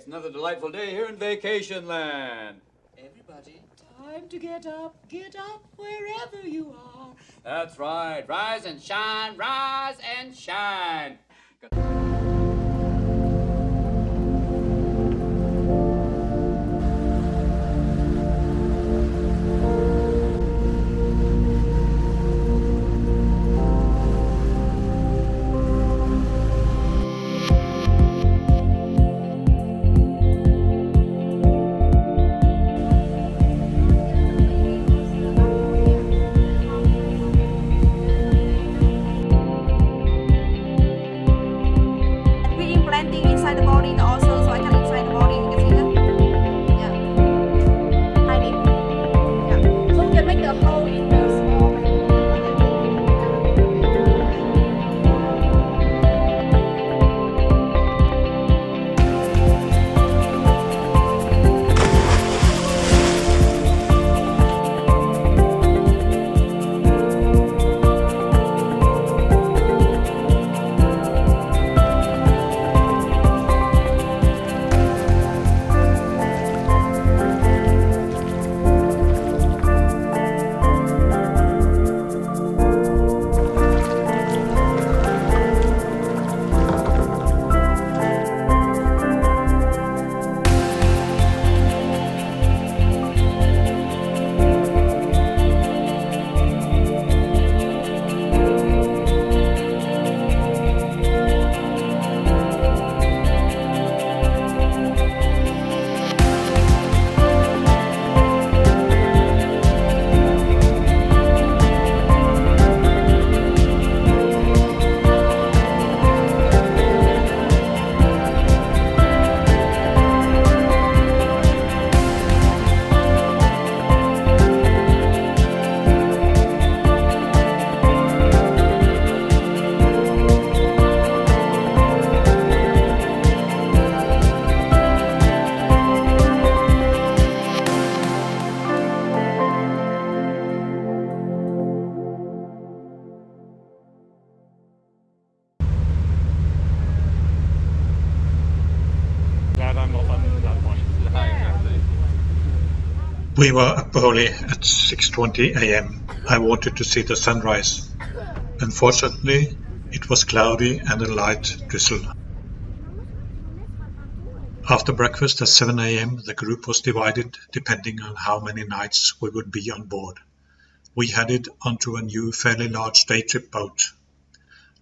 it's another delightful day here in Vacation Land. Everybody, time to get up wherever you are. That's right, rise and shine, rise and shine. We were up early at 6:20 a.m. I wanted to see the sunrise. Unfortunately, it was cloudy and a light drizzle. After breakfast at 7 a.m. the group was divided depending on how many nights we would be on board. We headed onto a new fairly large day trip boat.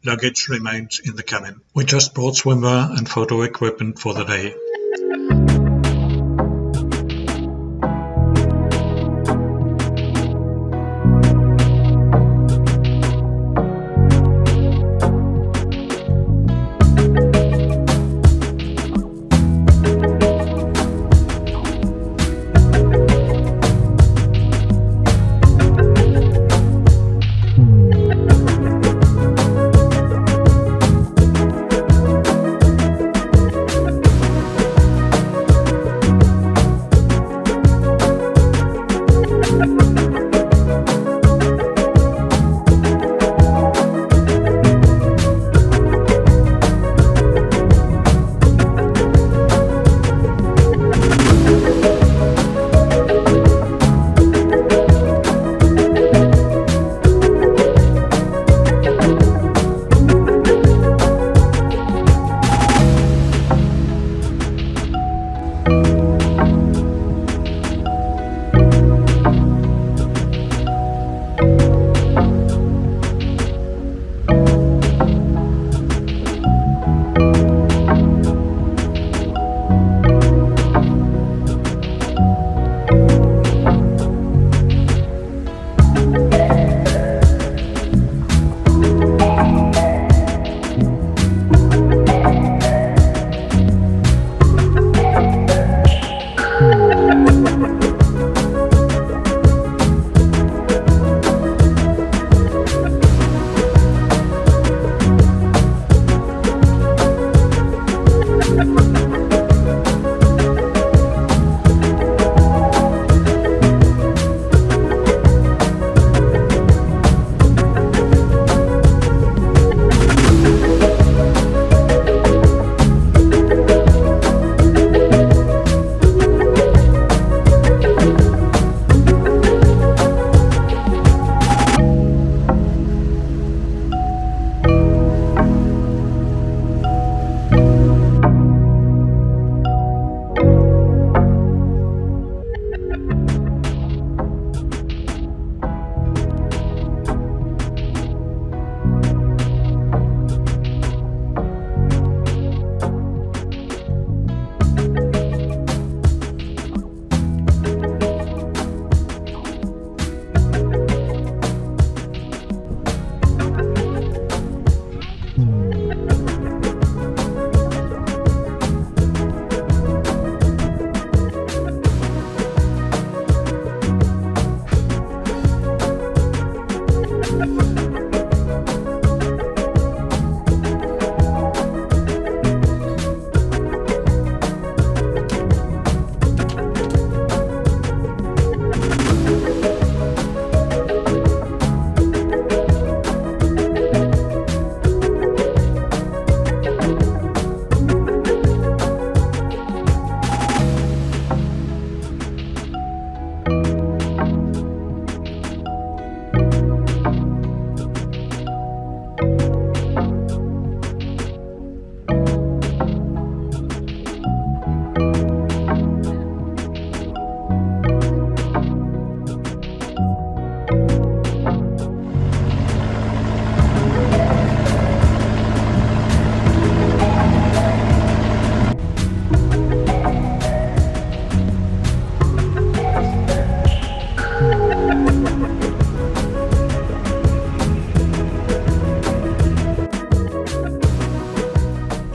Luggage remained in the cabin. We just brought swimwear and photo equipment for the day.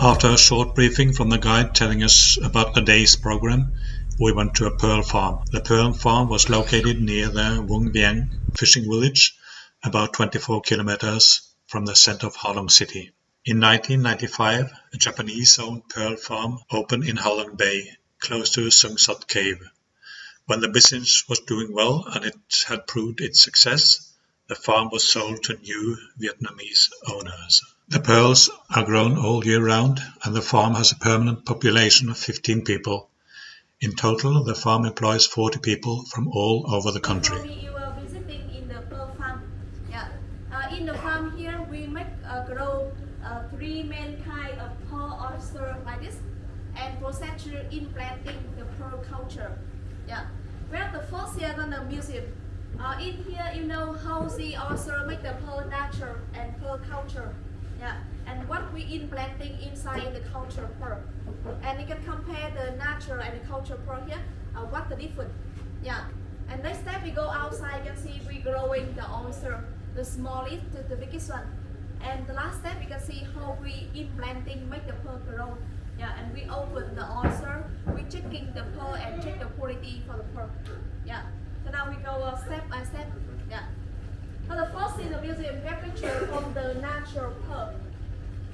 After a short briefing from the guide telling us about the day's program, we went to a pearl farm. The pearl farm was located near the Vung Vieng fishing village, about 24 kilometers from the center of Halong City. In 1995, a Japanese-owned pearl farm opened in Halong Bay, close to Sung Sat Cave. When the business was doing well and it had proved its success, the farm was sold to new Vietnamese owners. The pearls are grown all year round, and the farm has a permanent population of 15 people. In total, the farm employs 40 people from all over the country. You are visiting in the pearl farm. Yeah. In the farm here, we make grow three main kind of pearl oyster like this, and procedure in planting the pearl culture. Yeah. Well, the first here in the museum. In here, you know how the oyster make the pearl nature and pearl culture. Yeah. And what we implanting inside the culture pearl. And you can compare the natural and the culture pearl here. What the difference? Yeah. And next step we go outside. You can see we growing the oyster, the smallest to the biggest one. And the last step you can see how we implanting make the pearl grow. Yeah. And we open the oyster. We checking the pearl and check the quality for the pearl. Yeah. So now we go step by step. Yeah. So the first in the museum, we have picture from the natural pearl.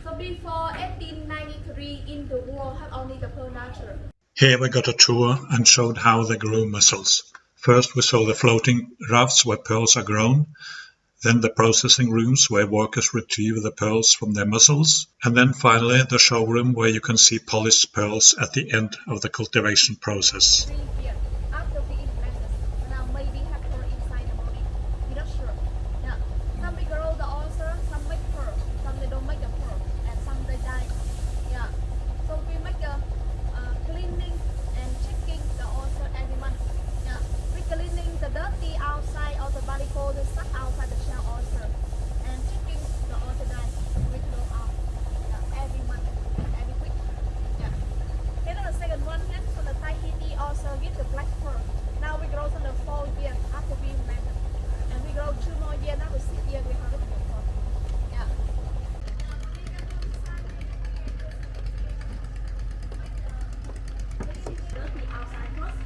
So before 1893 in the world have only the pearl natural. Here we got a tour and showed how they grew mussels. First we saw the floating rafts where pearls are grown, then the processing rooms where workers retrieve the pearls from their mussels, and then finally the showroom where you can see polished pearls at the end of the cultivation process. 3 years after we implanted, now maybe have pearl inside the body. We're not sure. Yeah. Some we grow the oyster, some make pearl, some they don't make the pearl, and some they die. Yeah. So we make a cleaning and checking the oyster every month. Yeah. We cleaning the dirty outside of the body for the stuck outside the shell oyster, and checking the oyster die. We throw out. Yeah. Every month, every week. Yeah. Then the second one here, so the Tahiti also get the black pearl. Now we grow from the 4 years after we implanted, and we grow 2 more years. Now the 6 years we have it in the pearl. Yeah. Dirty outside first,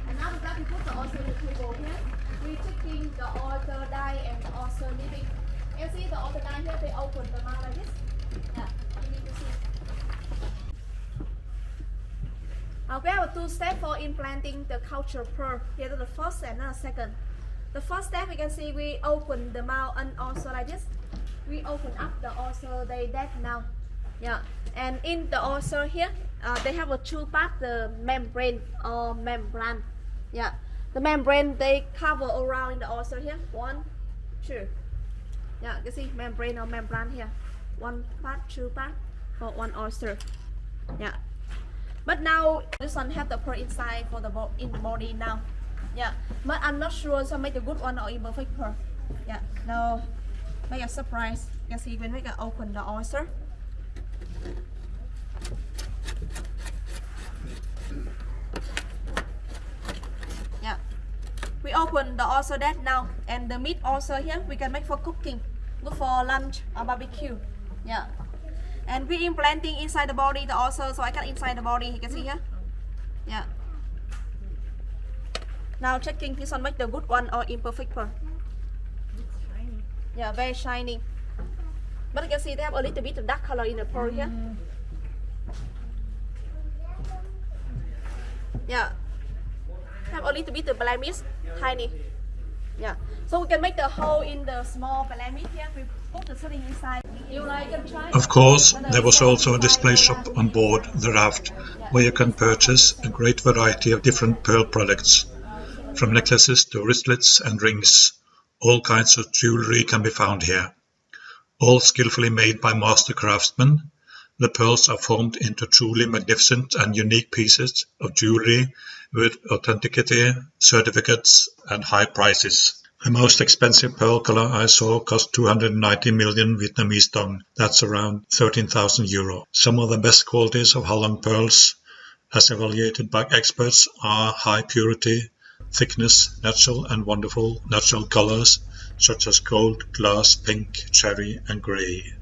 and now that we put the oyster in the table here, we checking the oyster die and the oyster living. You see the oyster die here, they open the mouth like this. Yeah, you need to see. We have 2 steps for implanting the culture pearl. Here is the first and the second. The first step we can see we open the mouth and also like this. We open up the oyster, they dead now. Yeah, and in the oyster here, they have a 2 part, the membrane or membrane. Yeah, the membrane they cover around in the oyster here. 1, 2. Yeah, you see membrane or membrane here. 1 part, 2 part for 1 oyster. Yeah. But now this one have the pearl inside for the in the body now. Yeah, but I'm not sure so make the good one or imperfect pearl. Yeah, now make a surprise. You can see when we can open the oyster. Yeah, we open the oyster that now, and the meat also here we can make for cooking, good for lunch or barbecue. Yeah. And we implanting inside the body the oyster, so I cut inside the body, you can see here. Yeah. Now checking this one make the good one or imperfect pearl. It's shiny. Yeah, very shiny. But you can see they have a little bit of dark color in the pearl here. Yeah. Have a little bit of blemish, tiny. Yeah. So we can make the hole in the small blemish here. We put the setting inside. You can try. Of course, there was also a display shop on board the raft where you can purchase a great variety of different pearl products, from necklaces to wristlets and rings. All kinds of jewelry can be found here. All skillfully made by master craftsmen, the pearls are formed into truly magnificent and unique pieces of jewelry with authenticity, certificates and high prices. The most expensive pearl color I saw cost 290 million Vietnamese dong. That's around 13,000 euro. Some of the best qualities of Halong pearls, as evaluated by experts, are high purity, thickness, natural and wonderful natural colors such as gold, glass, pink, cherry and grey.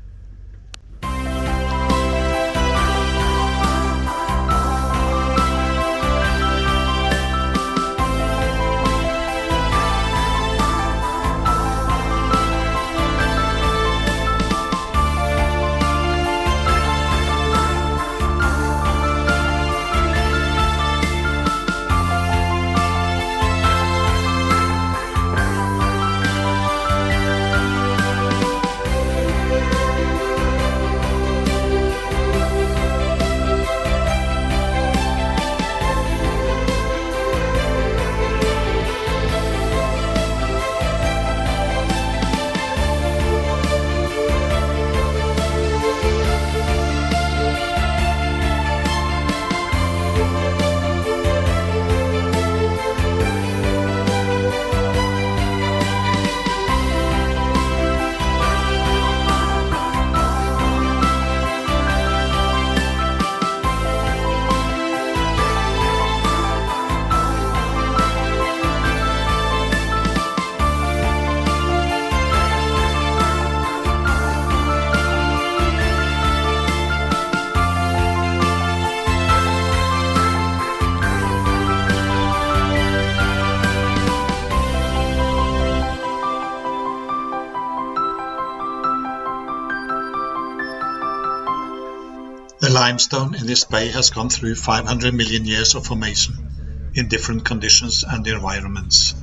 The limestone in this bay has gone through 500 million years of formation in different conditions and environments.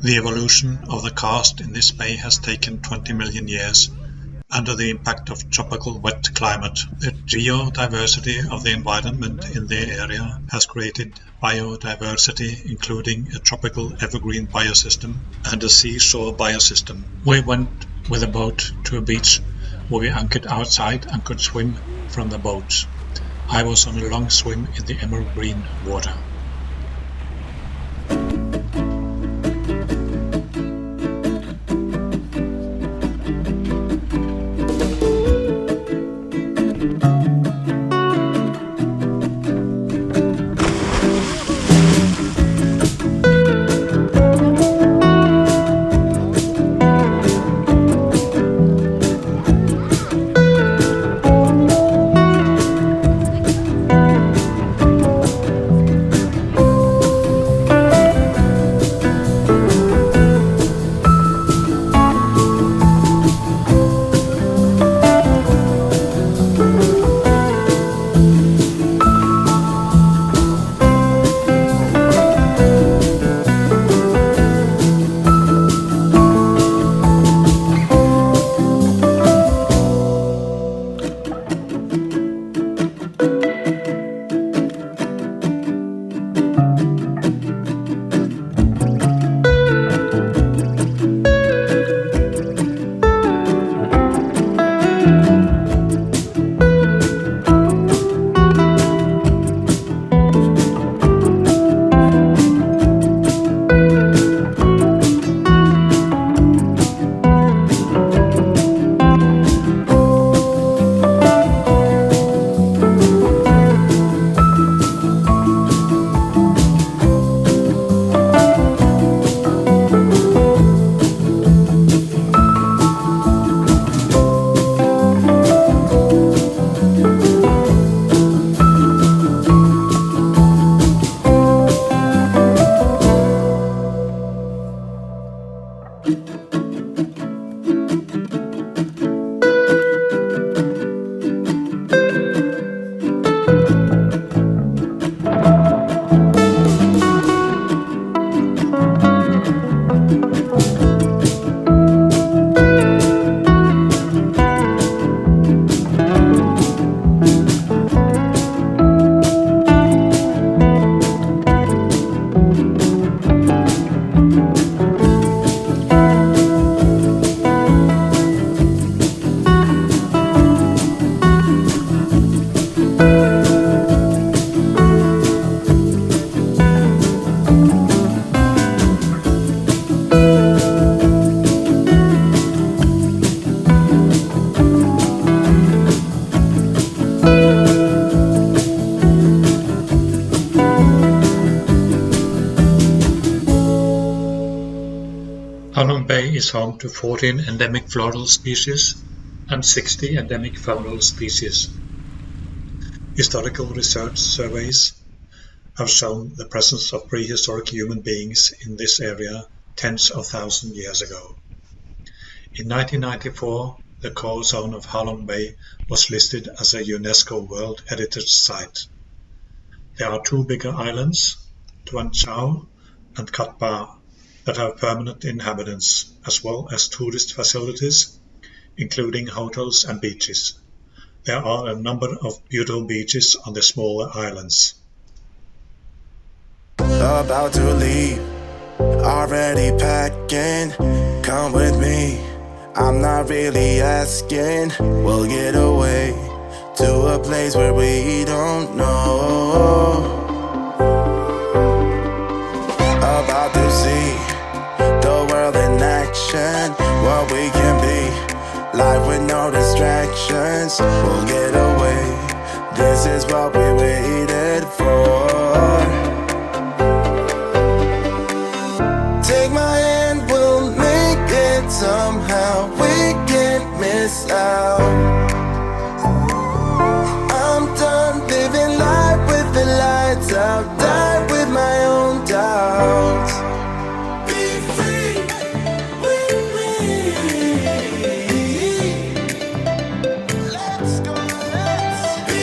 The evolution of the karst in this bay has taken 20 million years under the impact of tropical wet climate. The geodiversity of the environment in the area has created biodiversity, including a tropical evergreen biosystem and a seashore biosystem. We went with a boat to a beach where we anchored outside and could swim from the boat. I was on a long swim in the emerald green water. Halong Bay is home to 14 endemic floral species and 60 endemic faunal species. Historical research surveys have shown the presence of prehistoric human beings in this area tens of thousands of years ago. In 1994, the core zone of Halong Bay was listed as a UNESCO World Heritage Site. There are two bigger islands, Tuan Chau and Kat Ba, that have permanent inhabitants, as well as tourist facilities, including hotels and beaches. There are a number of beautiful beaches on the smaller islands. About to leave, already packing, come with me, I'm not really asking. We'll get away to a place where we don't know. About to see the world in action, what we can be, life with no distractions. We'll get away, this is what we waited for. Take my hand, we'll make it somehow. We can't miss out. I'm done living life with the lights out, die with my own doubts. Be free with me. Let's go, let's be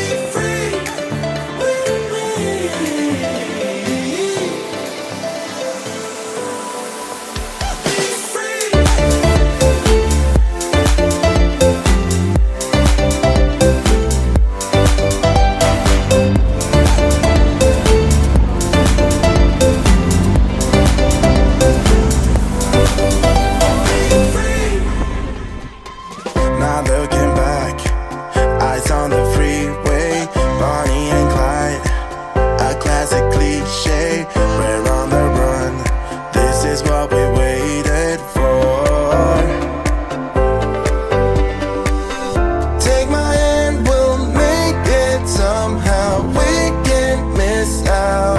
It's on the freeway, Bonnie and Clyde, a classic cliche. We're on the run, this is what we waited for. Take my hand, we'll make it somehow. We can't miss out.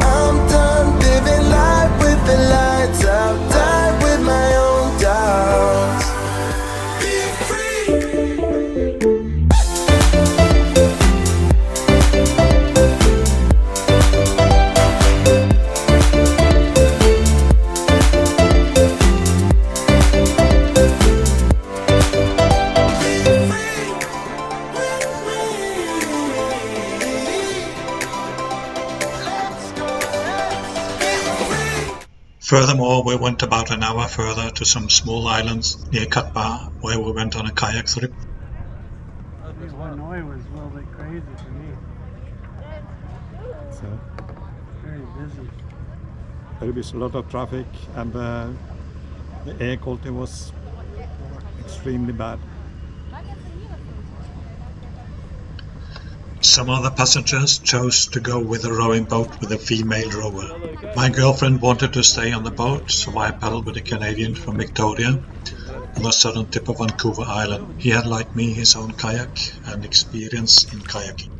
I'm done living life with the lights out, die with my own doubts. Be free. Furthermore, we went about an hour further to some small islands near Katba, where we went on a kayak trip. Hanoi was a little bit crazy for me. So Very busy. there was a lot of traffic, and the air quality was extremely bad. Some other passengers chose to go with a rowing boat with a female rower. My girlfriend wanted to stay on the boat, so I paddled with a Canadian from Victoria on the southern tip of Vancouver Island. He had, like me, his own kayak and experience in kayaking.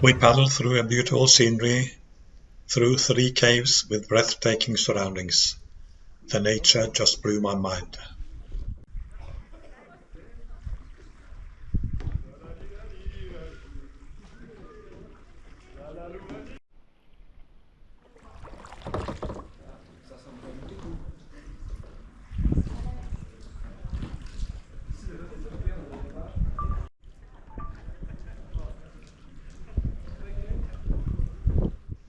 We paddled through a beautiful scenery, through 3 caves with breathtaking surroundings. The nature just blew my mind.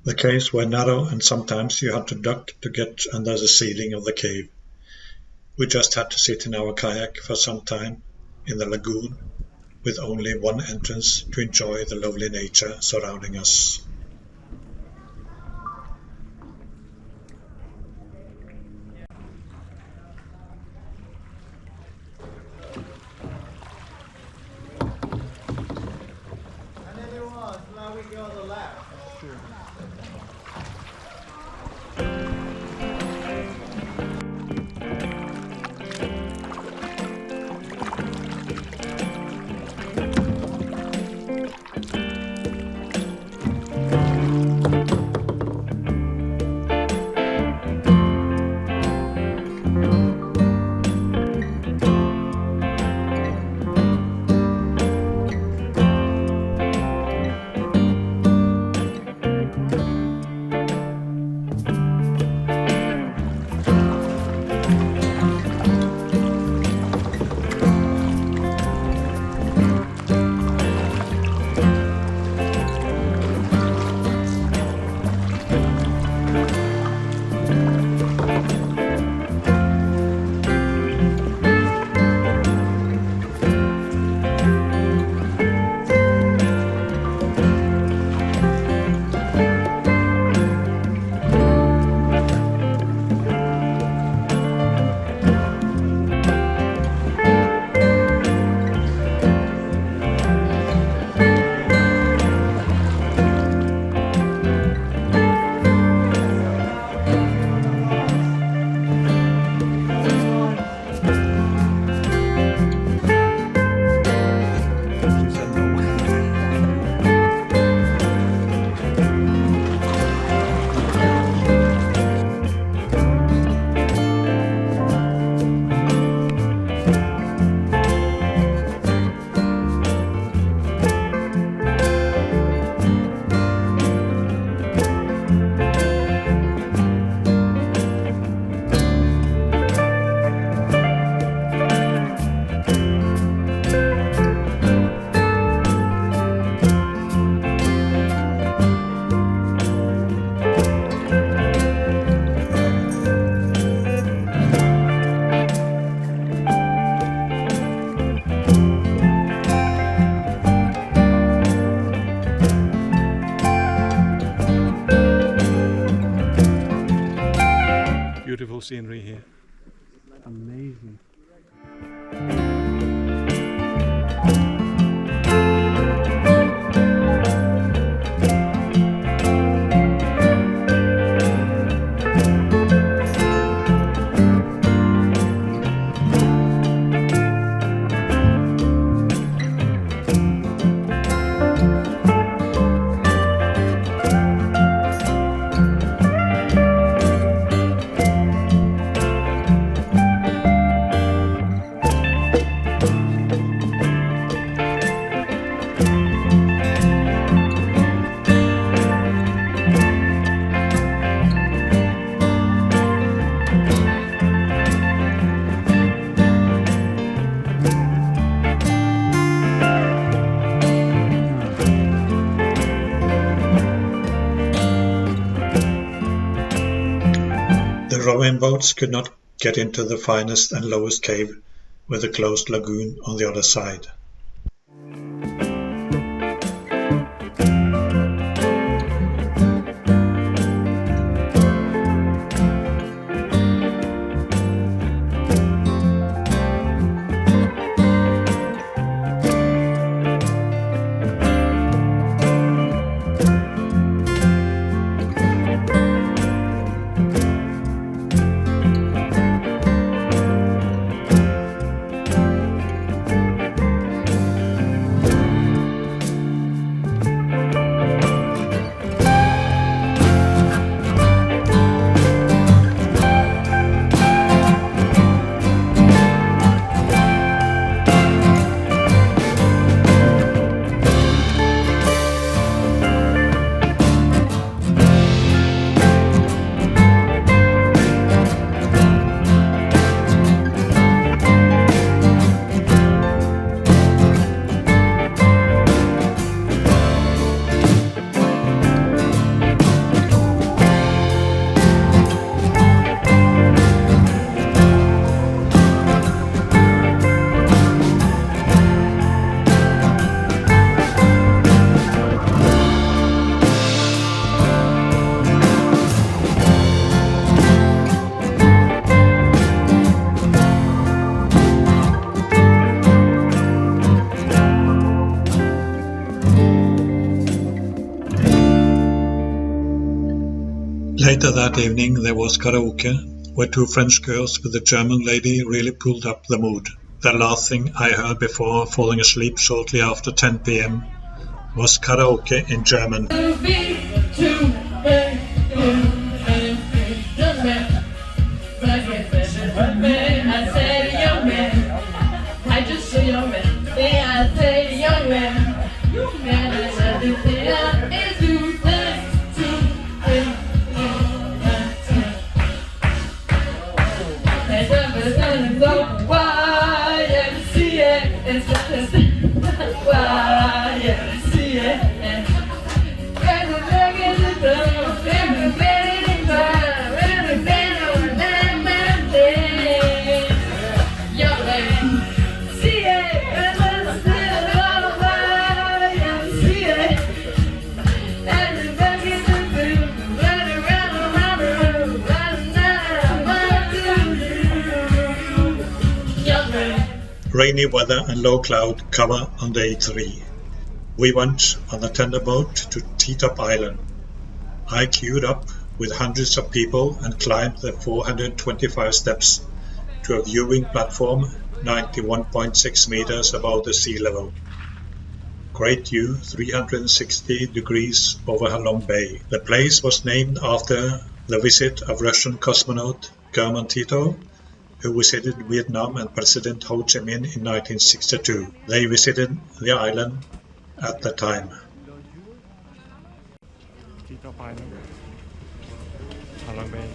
The caves were narrow, and sometimes you had to duck to get under the ceiling of the cave. We just had to sit in our kayak for some time in the lagoon with only one entrance to enjoy the lovely nature surrounding us. beautiful scenery here. Amazing. The rowing boats could not get into the finest and lowest cave with a closed lagoon on the other side. Later that evening there was karaoke, where two French girls with a German lady really pulled up the mood. The last thing I heard before falling asleep shortly after 10 p.m. was karaoke in German. Rainy weather and low cloud cover on day 3. We went on a tender boat to Titop Island. I queued up with hundreds of people and climbed the 425 steps to a viewing platform 91.6 meters above the sea level. Great view 360 degrees over Halong Bay. The place was named after the visit of Russian cosmonaut German Tito, who visited Vietnam and President Ho Chi Minh in 1962. They visited the island at the time. Titop Island, Halong Bay.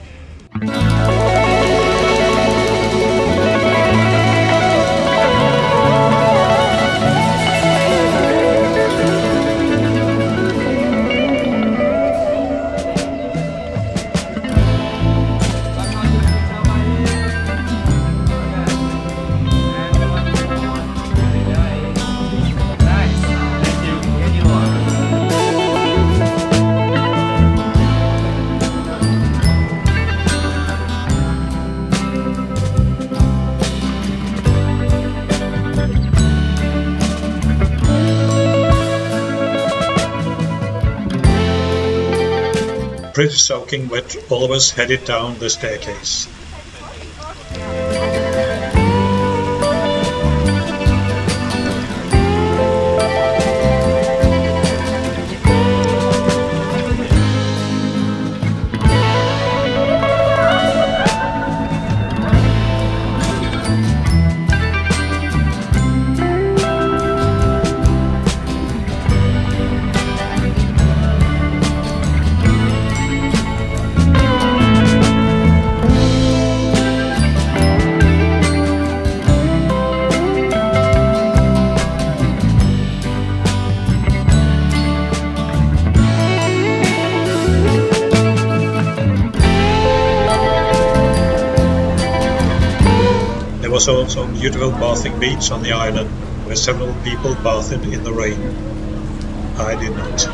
pretty soaking wet, all of us headed down the staircase. There was also a beautiful bathing beach on the island, where several people bathed in the rain. I did not.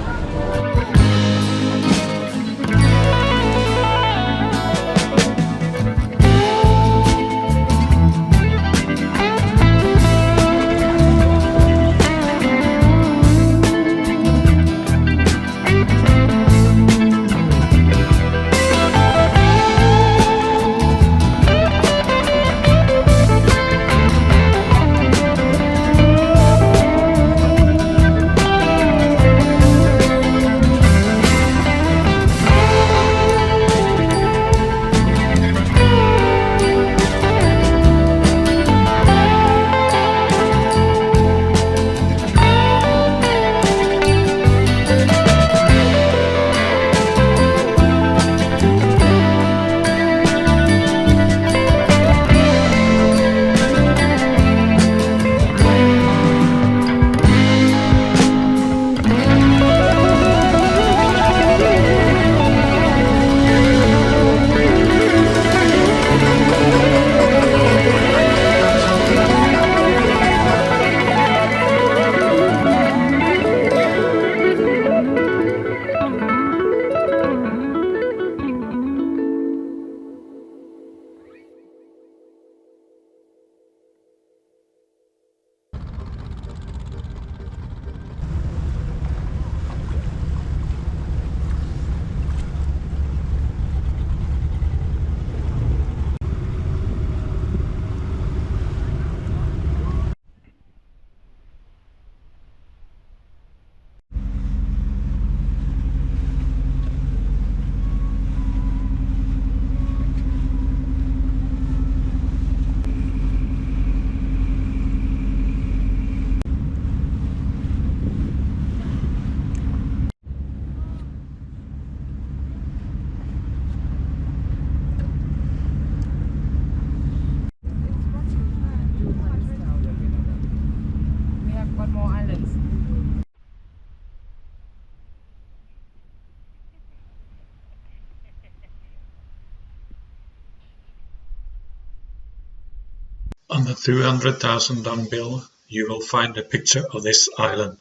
On the 200,000 dung bill, you will find a picture of this island.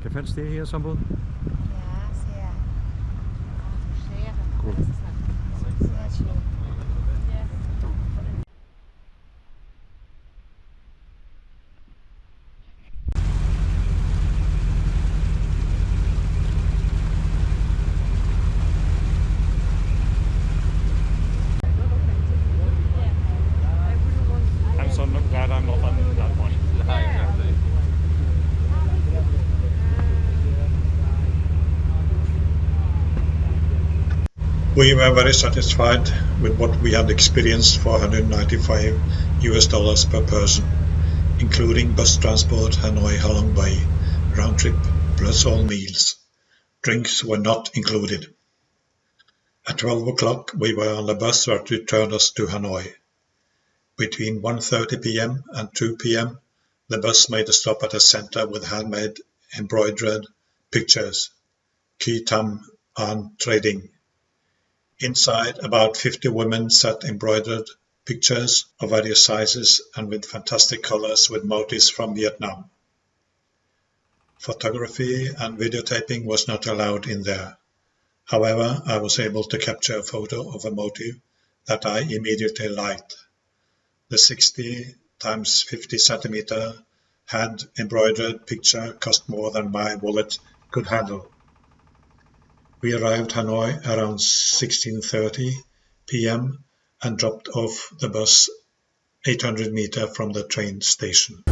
Gefällt es dir hier, Sambun? Ja, sehr. Cool. Sehr schön. I'm so glad I'm not on that one. We were very satisfied with what we had experienced for $195 per person, including bus transport Hanoi Halong Bay, round trip, plus all meals. Drinks were not included. At 12 o'clock we were on the bus that returned us to Hanoi. Between 1:30 p.m. and 2 p.m. the bus made a stop at a center with handmade embroidered pictures, Ki Tam An Trading. Inside, about 50 women sat embroidered pictures of various sizes and with fantastic colors with motifs from Vietnam. Photography and videotaping was not allowed in there. However, I was able to capture a photo of a motif that I immediately liked. The 60 times 50 centimeter hand embroidered picture cost more than my wallet could handle. We arrived Hanoi around 16:30 p.m. and dropped off the bus 800 meters from the train station.